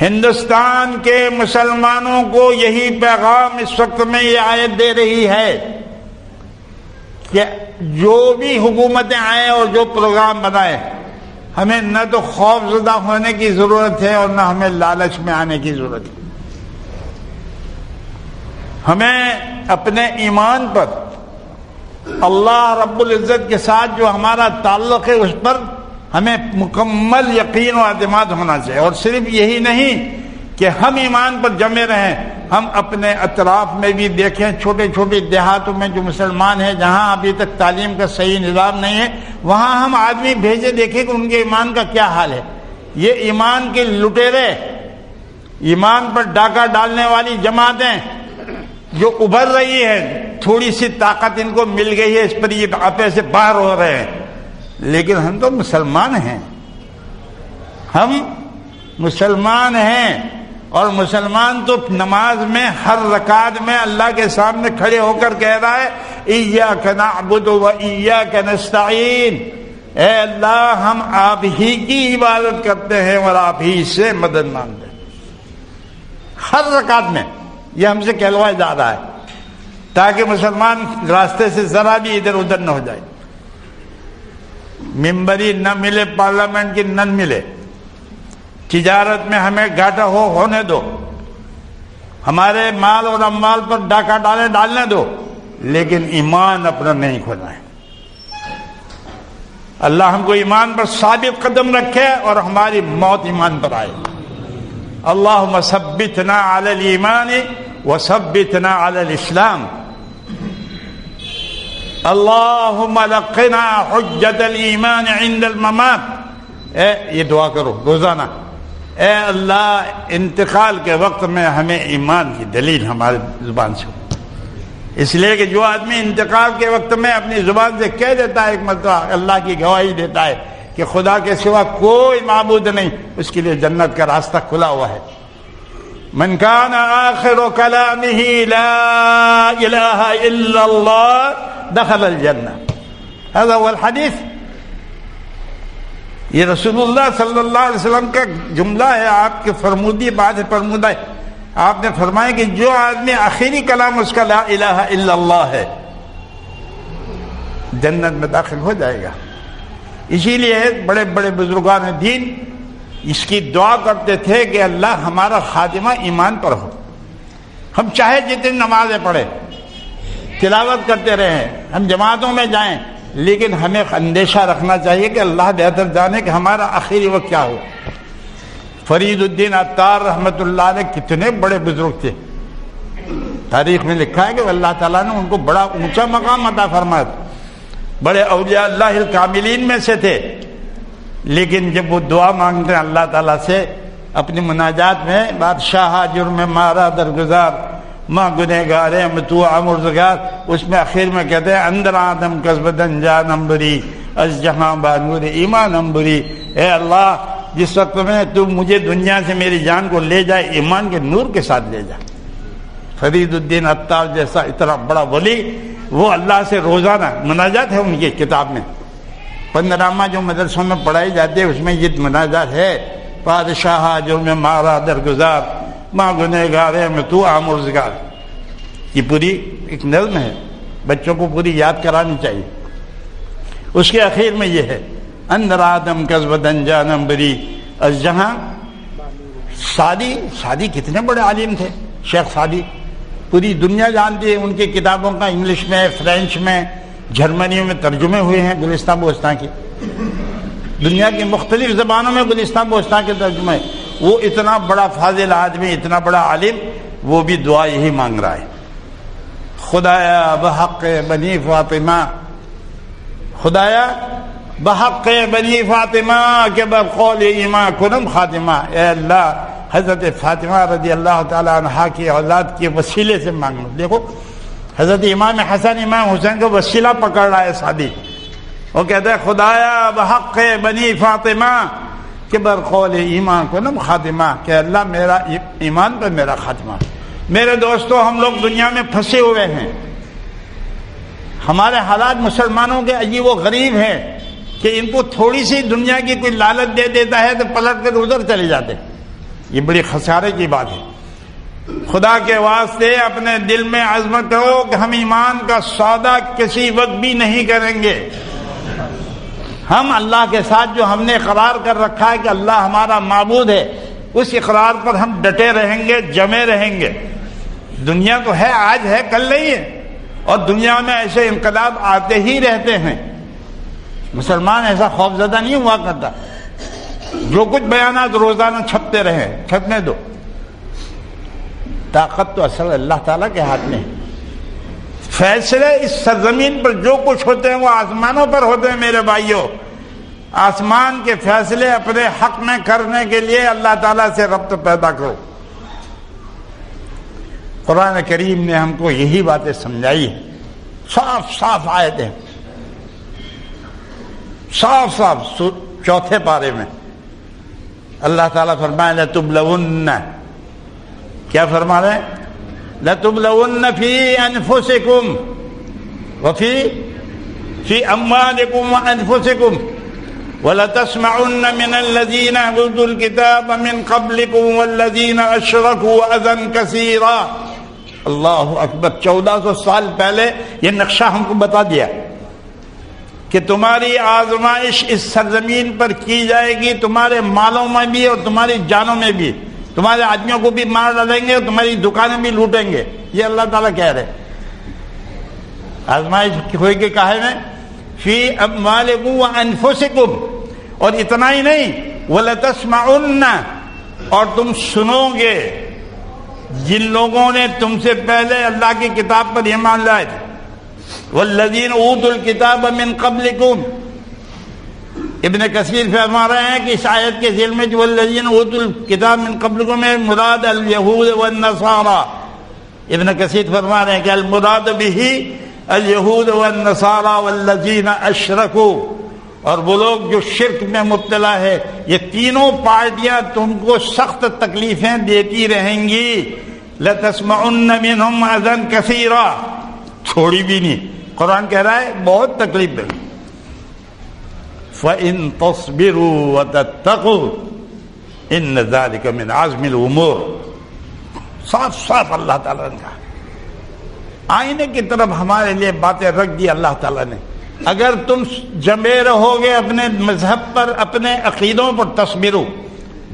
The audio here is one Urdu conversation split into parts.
ہندوستان کے مسلمانوں کو یہی پیغام اس وقت میں یہ آیت دے رہی ہے کہ جو بھی حکومتیں آئیں اور جو پروگرام بنائیں، ہمیں نہ تو خوف زدہ ہونے کی ضرورت ہے اور نہ ہمیں لالچ میں آنے کی ضرورت ہے۔ ہمیں اپنے ایمان پر، اللہ رب العزت کے ساتھ جو ہمارا تعلق ہے اس پر ہمیں مکمل یقین و اعتماد ہونا چاہیے۔ اور صرف یہی نہیں کہ ہم ایمان پر جمے رہیں، ہم اپنے اطراف میں بھی دیکھیں، چھوٹے چھوٹے دیہاتوں میں جو مسلمان ہیں جہاں ابھی تک تعلیم کا صحیح نظام نہیں ہے، وہاں ہم آدمی بھیجے دیکھیں کہ ان کے ایمان کا کیا حال ہے۔ یہ ایمان کے لٹیرے، ایمان پر ڈاکہ ڈالنے والی جماعتیں جو ابھر رہی ہے، تھوڑی سی طاقت ان کو مل گئی ہے، اس پر یہ آپے سے باہر ہو رہے ہیں، لیکن ہم تو مسلمان ہیں، ہم مسلمان ہیں، اور مسلمان تو نماز میں ہر رکعت میں اللہ کے سامنے کھڑے ہو کر کہہ رہا ہے ایاک نعبد و ایاک نستعین، اے اللہ ہم آپ ہی کی عبادت کرتے ہیں اور آپ ہی سے مدد مانگتے ہیں۔ ہر رکعت میں یہ ہم سے کہلوایا جا رہا ہے تاکہ مسلمان راستے سے ذرا بھی ادھر ادھر نہ ہو جائے، ممبری نہ ملے، پارلیمنٹ کی نہ ملے، تجارت میں ہمیں گھاٹا ہونے دو، ہمارے مال اور اموال پر ڈاکہ ڈالنے دو، لیکن ایمان اپنا نہیں کھونا ہے۔ اللہ ہم کو ایمان پر ثابت قدم رکھے اور ہماری موت ایمان پر آئے۔ اللہم ثبتنا علی الایمان وثبتنا علی الاسلام، اللہم لقنا حجت الایمان عند الممات۔ یہ دعا کرو روزانہ، اے اللہ انتقال کے وقت میں ہمیں ایمان کی دلیل ہمارے زبان سے ہو۔ اس لیے کہ جو آدمی انتقال کے وقت میں اپنی زبان سے کہہ دیتا ہے ایک مرتبہ، اللہ کی گواہی دیتا ہے کہ خدا کے سوا کوئی معبود نہیں، اس کے لیے جنت کا راستہ کھلا ہوا ہے۔ من کان آخر کلامہ لا الہ الا اللہ دخل الجنہ، هذا هو الحدیث۔ یہ رسول اللہ صلی اللہ علیہ وسلم کا جملہ ہے، آپ کے فرمودی بات فرمودہ ہے۔ آپ نے فرمایا کہ جو آدمی آخری کلام اس کا لا الہ الا اللہ ہے، جنت میں داخل ہو جائے گا۔ اسی لیے بڑے بڑے بزرگان دین اس کی دعا کرتے تھے کہ اللہ ہمارا خاتمہ ایمان پر ہو، ہم چاہے جتنی نمازیں پڑھیں، تلاوت کرتے رہیں، ہم جماعتوں میں جائیں، لیکن ہمیں اندیشہ رکھنا چاہیے کہ اللہ بہتر جانے کہ ہمارا آخری وقت کیا ہو۔ فرید الدین عطار رحمۃ اللہ علیہ کتنے بڑے بزرگ تھے، تاریخ میں لکھا ہے کہ اللہ تعالیٰ نے ان کو بڑا اونچا مقام عطا فرمایا، بڑے اولیاء اللہ الکاملین میں سے تھے، لیکن جب وہ دعا مانگتے ہیں اللہ تعالیٰ سے اپنی مناجات میں، بادشاہ جرم مارا درگزار ماں گنہگار تو آمرزگار، اس میں آخر میں کہتے ہیں اندر آدم قصبدن جان امبری از جہاں بانور ایمان امبری، اے اللہ جس وقت میں تو مجھے دنیا سے میری جان کو لے جائے ایمان کے نور کے ساتھ لے جا۔ فرید الدین عطار جیسا اتنا بڑا ولی، وہ اللہ سے روزانہ مناجات ہے ان کی کتاب میں، پندرامہ جو مدرسوں میں پڑھائی جاتی ہے اس میں یہ مناجات ہے، بادشاہ جو میں مارا درگزار ماں گنہگار میں تو آمرزگار۔ یہ پوری ایک نظم ہے، بچوں کو پوری یاد کرانی چاہیے۔ اس کے اخیر میں یہ ہے اندر آدم قصبدن جانم بری از جہاں۔ سعدی کتنے بڑے عالم تھے، شیخ سعدی پوری دنیا جانتی ہے، ان کی کتابوں کا انگلش میں، فرینچ میں، جرمنی میں ترجمے ہوئے ہیں، گلستان بلوچستان کے، دنیا کی مختلف زبانوں میں گلستان بلوچستان کے ترجمے۔ وہ اتنا بڑا فاضل آدمی، اتنا بڑا عالم، وہ بھی دعا یہی مانگ رہا ہے، خدایا بحق بنی فاطمہ، خدایا بحق بنی فاطمہ کے بقول ایمان کنم خاتمہ، اے اللہ حضرت فاطمہ رضی اللہ تعالی عنہا کی اولاد کے وسیلے سے مانگ لو۔ دیکھو حضرت امام حسن امام حسین کو وسیلہ پکڑ رہا ہے سعدی، وہ کہتا ہے خدایا بحق بنی فاطمہ کہ برقول ایمان کنم خاتمہ، کہ اللہ میرا ایمان پر میرا خاتمہ۔ میرے دوستو ہم لوگ دنیا میں پھنسے ہوئے ہیں، ہمارے حالات مسلمانوں کے عجیب و غریب ہیں کہ ان کو تھوڑی سی دنیا کی کوئی لالچ دے دیتا ہے تو پلٹ کر ادھر چلے جاتے ہیں۔ یہ بڑی خسارے کی بات ہے. خدا کے واسطے اپنے دل میں عزم کرو کہ ہم ایمان کا سودا کسی وقت بھی نہیں کریں گے. ہم اللہ کے ساتھ جو ہم نے اقرار کر رکھا ہے کہ اللہ ہمارا معبود ہے، اس اقرار پر ہم ڈٹے رہیں گے، جمے رہیں گے. دنیا تو ہے، آج ہے کل نہیں ہے، اور دنیا میں ایسے انقلاب آتے ہی رہتے ہیں. مسلمان ایسا خوفزدہ نہیں ہوا کرتا. جو کچھ بیانات روزانہ چھپتے رہیں، چھپنے دو. طاقت تو اصل اللہ تعالیٰ کے ہاتھ میں ہے. فیصلے اس سرزمین پر جو کچھ ہوتے ہیں وہ آسمانوں پر ہوتے ہیں میرے بھائیوں. آسمان کے فیصلے اپنے حق میں کرنے کے لیے اللہ تعالیٰ سے ربط پیدا کرو. قرآن کریم نے ہم کو یہی باتیں سمجھائی ہیں. صاف صاف آیتیں، صاف صاف. چوتھے پارے میں اللہ تعالیٰ فرمائے لَتُبْلَوُنَّ، کیا فرما رہے ہیں؟ لَتُبْلَوُنَّ فِي أَنفُسِكُمْ وَفِي أَمْوَالِكُمْ وَأَنفُسِكُمْ وَلَتَسْمَعُنَّ مِنَ الَّذِينَ أُوتُوا الْكِتَابَ مِنْ قَبْلِكُمْ وَالَّذِينَ أَشْرَكُوا أَذًى كَثِيرًا. اللہ اکبر. 1400 سال پہلے یہ نقشہ ہم کو بتا دیا کہ تمہاری آزمائش اس سرزمین پر کی جائے گی، تمہارے مالوں میں بھی اور تمہاری جانوں میں بھی. تمہارے آدمیوں کو بھی مار ڈالیں گے اور تمہاری دکانیں بھی لوٹیں گے. یہ اللہ تعالیٰ کہہ رہے. آزمائش ہوئے گی کاہے میں؟ فی اموالکم وانفسکم. اور اتنا ہی نہیں، ولتسمعن، اور تم سنو گے جن لوگوں نے تم سے پہلے اللہ کی کتاب پر ایمان لائے تھے. والذین اوتوا الکتاب من قبلکم. ابن کثیر فرما رہے ہیں کہ اس آیت کے ذیل میں جو والذین اوتوا الکتاب من قبلکم میں مراد الیہود والنصارى. ابن کثیر فرما رہے ہیں کہ المراد به الیہود والنصارى والذین اشرکوا. اور وہ لوگ جو شرک میں مبتلا ہے، یہ تینوں پارٹیاں تم کو سخت تکلیفیں دیتی رہیں گی. لَتَسْمَعُنَّ مِنْهُمْ أَذًى كَثِيرًا. تھوڑی بھی نہیں، قرآن کہہ رہا ہے بہت تکلیف دیں گے. فَإِن تَصْبِرُوا وَتَتَّقُوا إِنَّ ذَلِكَ مِنْ عَزْمِ الْأُمُورِ. صاف صاف اللہ تعالیٰ نے کہا. آئینے کی طرف ہمارے لیے باتیں رکھ دی اللہ تعالیٰ نے. اگر تم جمے رہو گے اپنے مذہب پر، اپنے عقیدوں پر، تصبرو،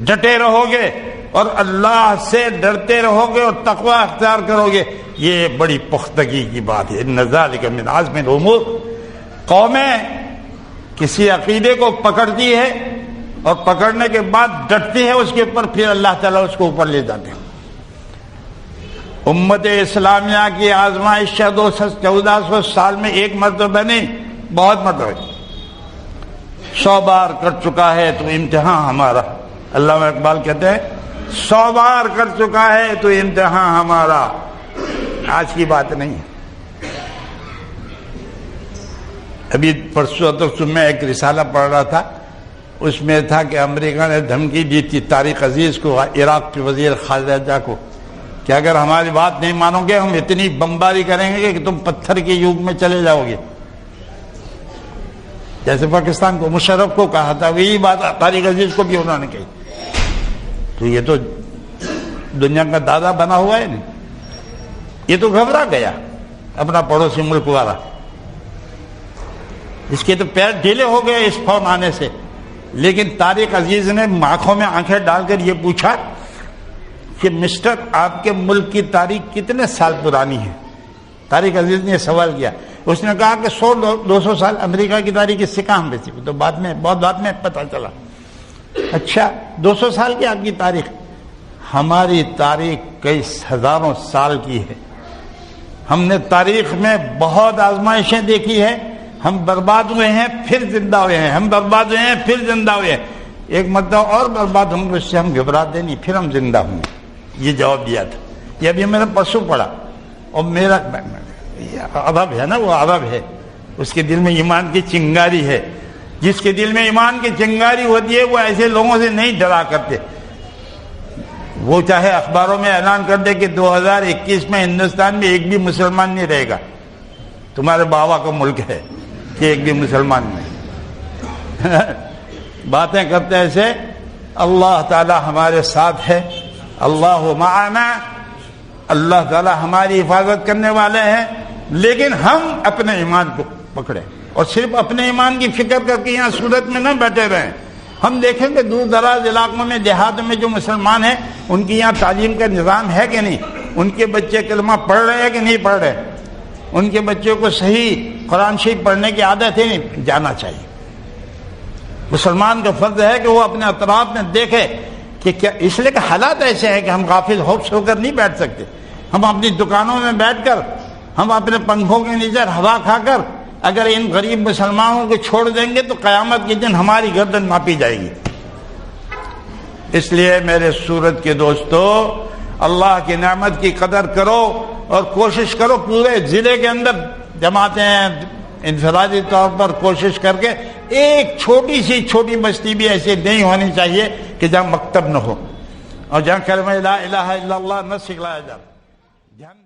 ڈٹے رہو گے اور اللہ سے ڈرتے رہو گے اور تقوی اختیار کرو گے، یہ بڑی پختگی کی بات ہے. ان ذالک من عزم الامور. قومیں کسی عقیدے کو پکڑتی ہے اور پکڑنے کے بعد ڈٹتی ہے اس کے اوپر، پھر اللہ تعالیٰ اس کو اوپر لے جاتے ہیں. امت اسلامیہ کی آزمائش 1400 سال میں ایک مرتبہ نہیں، بہت مرتبہ. 100 بار کر چکا ہے تو امتحان ہمارا. علامہ اقبال کہتے ہیں 100 بار کر چکا ہے تو امتحان ہمارا. آج کی بات نہیں ہے. ابھی پرسوں میں ایک رسالہ پڑھ رہا تھا، اس میں تھا کہ امریکہ نے دھمکی دی تھی طارق عزیز کو، عراق کے وزیر خارجہ کو، کہ اگر ہماری بات نہیں مانو گے ہم اتنی بمباری کریں گے کہ تم پتھر کے یوگ میں چلے جاؤ گے. جیسے پاکستان کو مشرف کو کہا تھا، وہی بات طارق عزیز کو بھی انہوں نے کہی. تو یہ تو دنیا کا دادا بنا ہوا ہے نا، یہ تو گھبرا گیا اپنا پڑوسی ملک والا. اس کے تو پیر ڈھیلے ہو گئے اس فون آنے سے. لیکن طارق عزیز نے آنکھوں میں آنکھیں ڈال کر یہ پوچھا کہ مسٹر آپ کے ملک کی تاریخ کتنے سال پرانی ہے؟ طارق عزیز نے یہ سوال کیا. اس نے کہا کہ 100-200 سال. امریکہ کی تاریخ اس سے کہاں پہ تھی؟ تو بہت بعد میں پتہ چلا. اچھا 200 سال کی آپ کی تاریخ؟ ہماری تاریخ کئی ہزاروں سال کی ہے. ہم نے تاریخ میں بہت آزمائشیں دیکھی ہے. ہم برباد ہوئے ہیں پھر زندہ ہوئے ہیں، ہم برباد ہوئے ہیں پھر زندہ ہوئے ہیں. ایک مرتبہ اور برباد ہوں گے، اس سے ہم گھبراتے نہیں، پھر ہم زندہ ہوں گے. یہ جواب دیا تھا. یہ ابھی میں نے پرسوں پڑھا. اور میرا ادب ہے نا، وہ ادب ہے، اس کے دل میں ایمان کی چنگاری ہے. جس کے دل میں ایمان کی چنگاری ہوتی ہے وہ ایسے لوگوں سے نہیں ڈرا کرتے. وہ چاہے اخباروں میں اعلان کر دے کہ 2021 میں ہندوستان میں ایک بھی مسلمان نہیں رہے گا، تمہارے بابا کا ملک ہے کہ ایک بھی مسلمان نہیں. باتیں کرتے ایسے اللہ تعالی ہمارے ساتھ ہے، اللہ معنا، اللہ تعالی ہماری حفاظت کرنے والے ہیں، لیکن ہم اپنے ایمان کو پکڑیں اور صرف اپنے ایمان کی فکر کر کے یہاں صورت میں نہ بیٹھے رہیں۔ ہم دیکھیں کہ دور دراز علاقوں میں، دیہاتوں میں جو مسلمان ہیں، ان کی یہاں تعلیم کا نظام ہے کہ نہیں؟ ان کے بچے کلمہ پڑھ رہے ہیں کہ نہیں پڑھ رہے؟ ان کے بچوں کو صحیح قرآن شریف پڑھنے کی عادت ہے نہیں؟ جانا چاہیے۔ مسلمان کا فرض ہے کہ وہ اپنے اطراف میں دیکھے کہ کیا، اس لیے کہ حالات ایسے ہیں کہ ہم غافل ہو کر نہیں بیٹھ سکتے۔ ہم اپنی دکانوں میں بیٹھ کر، ہم اپنے پنکھوں کے نیچے ہوا کھا کر اگر ان غریب مسلمانوں کو چھوڑ دیں گے تو قیامت کے دن ہماری گردن ناپی جائے گی۔ اس لیے میرے سورت کے دوستو، اللہ کی نعمت کی قدر کرو اور کوشش کرو پورے ضلع کے اندر جماعتیں انفرادی طور پر کوشش کر کے ایک چھوٹی بستی بھی ایسی نہیں ہونی چاہیے کہ جہاں مکتب نہ ہو اور جہاں کلمہ لا الہ الا اللہ نہ سکھلایا جائے۔